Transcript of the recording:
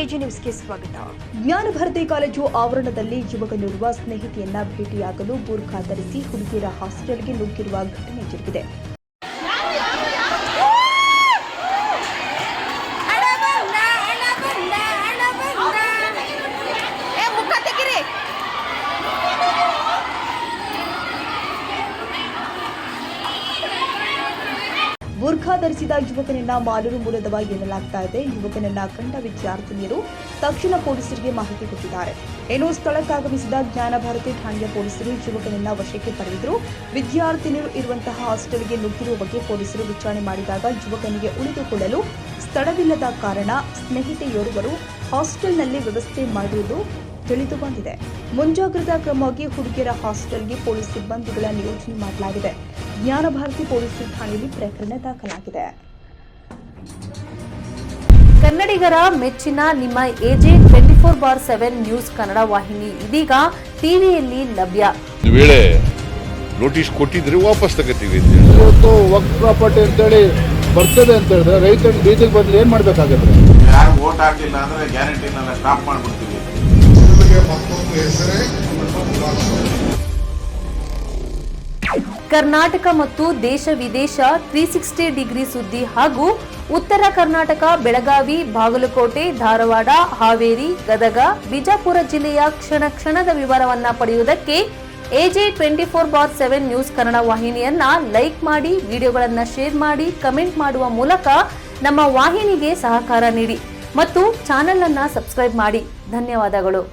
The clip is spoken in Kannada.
ಎಜಿ ನ್ಯೂಸ್ಗೆ ಸ್ವಾಗತ. ಜ್ಞಾನ ಭಾರತಿ ಕಾಲೇಜು ಆವರಣದಲ್ಲಿ ಯುವಕನೋರ್ವ ಸ್ನೇಹಿತೆಯನ್ನ ಭೇಟಿಯಾಗಲು ಬುರ್ಖಾ ಧರಿಸಿ ಹುಡುಗಿಯರ ಹಾಸ್ಟೆಲ್ಗೆ ನುಗ್ಗಿರುವ ಘಟನೆ ಜರುಗಿದೆ. ಬುರ್ಖಾ ಧರಿಸಿದ ಯುವಕನನ್ನ ಮಾಲೂರು ಮೂಲದವ ಎನ್ನಲಾಗ್ತಾ ಇದೆ. ಯುವಕನನ್ನ ಕಂಡ ವಿದ್ಯಾರ್ಥಿನಿಯರು ತಕ್ಷಣ ಪೊಲೀಸರಿಗೆ ಮಾಹಿತಿ ಕೊಟ್ಟಿದ್ದಾರೆ. ಇನ್ನು ಸ್ಥಳಕ್ಕಾಗಮಿಸಿದ ಜ್ಞಾನ ಭಾರತಿ ಠಾಣೆಯ ಪೊಲೀಸರು ಯುವಕನನ್ನ ವಶಕ್ಕೆ ಪಡೆದಿದ್ರು. ವಿದ್ಯಾರ್ಥಿನಿಯರು ಇರುವಂತಹ ಹಾಸ್ಟೆಲ್ಗೆ ನುಗ್ಗಿರುವ ಬಗ್ಗೆ ಪೊಲೀಸರು ವಿಚಾರಣೆ ಮಾಡಿದಾಗ ಯುವಕನಿಗೆ ಉಳಿದುಕೊಳ್ಳಲು ಸ್ಥಳವಿಲ್ಲದ ಕಾರಣ ಸ್ನೇಹಿತೆಯೋರ್ವರು ಹಾಸ್ಟೆಲ್ನಲ್ಲಿ ವ್ಯವಸ್ಥೆ ಮಾಡಿರುವುದು ತಿಳಿದು ಬಂದಿದೆ. ಮುಂಜಾಗ್ರತಾ ಕ್ರಮವಾಗಿ ಹುಡುಗಿಯರ ಹಾಸ್ಟೆಲ್ಗೆ ಪೊಲೀಸ್ ಸಿಬ್ಬಂದಿಗಳ ನಿಯೋಜನೆ ಮಾಡಲಾಗಿದೆ. ಜ್ಞಾನ ಭಾರತಿ ಪೊಲೀಸ್ ಠಾಣೆಯಲ್ಲಿ ಪ್ರಕರಣ ದಾಖಲಾಗಿದೆ. ಕನ್ನಡಿಗರ ಮೆಚ್ಚಿನ ನಿಮ್ಮ ಎಜೆ 24/7 ನ್ಯೂಸ್ ಕನ್ನಡ ವಾಹಿನಿ ಇದೀಗ ಟಿವಿಯಲ್ಲಿ ಲಭ್ಯ. ವೇಳೆ ನೋಟಿಸ್ ಕೊಟ್ಟಿದ್ರೆ ವಾಪಸ್ ತಗೋತೀವಿ. ಇವತ್ತು ವಕ್ಫ್ ಪ್ರಾಪರ್ಟಿ ಅಂತೇಳಿ ಬರ್ತದೆ ಅಂತ ಹೇಳಿದ್ರೆ ರೈತರ ಬೀದಿಗೆ ಬದಲು ಏನ್ ಮಾಡ್ಬೇಕಾಗತ್ತೆ? ಯಾರು ವೋಟ್ ಹಾಕಿಲ್ಲ ಅಂದ್ರೆ ಗ್ಯಾರಂಟಿನೆಲ್ಲ ಸ್ಟಾಪ್ ಮಾಡ್ಬಿಡ್ತೀವಿ. ಕರ್ನಾಟಕ ಮತ್ತು ದೇಶ ವಿದೇಶ 360 ಡಿಗ್ರಿ ಸುದ್ದಿ ಹಾಗೂ ಉತ್ತರ ಕರ್ನಾಟಕ, ಬೆಳಗಾವಿ, ಬಾಗಲಕೋಟೆ, ಧಾರವಾಡ, ಹಾವೇರಿ, ಗದಗ, ಬಿಜಾಪುರ ಜಿಲ್ಲೆಯ ಕ್ಷಣ ಕ್ಷಣದ ವಿವರವನ್ನ ಪಡೆಯುವುದಕ್ಕೆ ಎಜೆ 24/7 ನ್ಯೂಸ್ ಕನ್ನಡ ವಾಹಿನಿಯನ್ನ ಲೈಕ್ ಮಾಡಿ, ವಿಡಿಯೋಗಳನ್ನ ಶೇರ್ ಮಾಡಿ, ಕಮೆಂಟ್ ಮಾಡುವ ಮೂಲಕ ನಮ್ಮ ವಾಹಿನಿಗೆ ಸಹಕಾರ ನೀಡಿ ಮತ್ತು ಚಾನೆಲ್ ಅನ್ನ ಸಬ್ಸ್ಕ್ರೈಬ್ ಮಾಡಿ. ಧನ್ಯವಾದಗಳು.